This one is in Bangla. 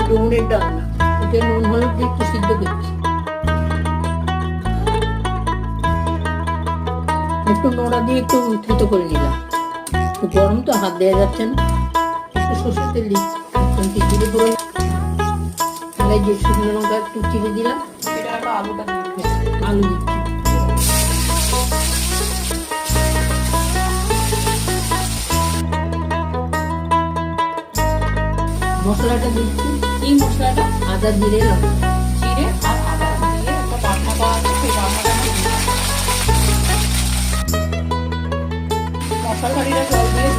ডুমুরের ডালনা, ওকে নুন হলুদ দিয়ে একটু সিদ্ধ করছি। একটু নোড়া দিয়ে একটু থেতো করে নিলাম। গরম তো হাত দেওয়া যাচ্ছে না, একটু সরষের তেল দিচ্ছি, জিরে গুঁড়ো, যে শুকনো লঙ্কা একটু চিড়ে দিলাম, আলুটা আলু দিচ্ছি। মশলাটা দিচ্ছি। এই মশলাটা আদা জিরে লঙ্কা, জিরে আর আদা দিয়ে একটা বাটনা করা আছে, সেই বাটনাটা মশলা হাঁড়িটা জল দিয়ে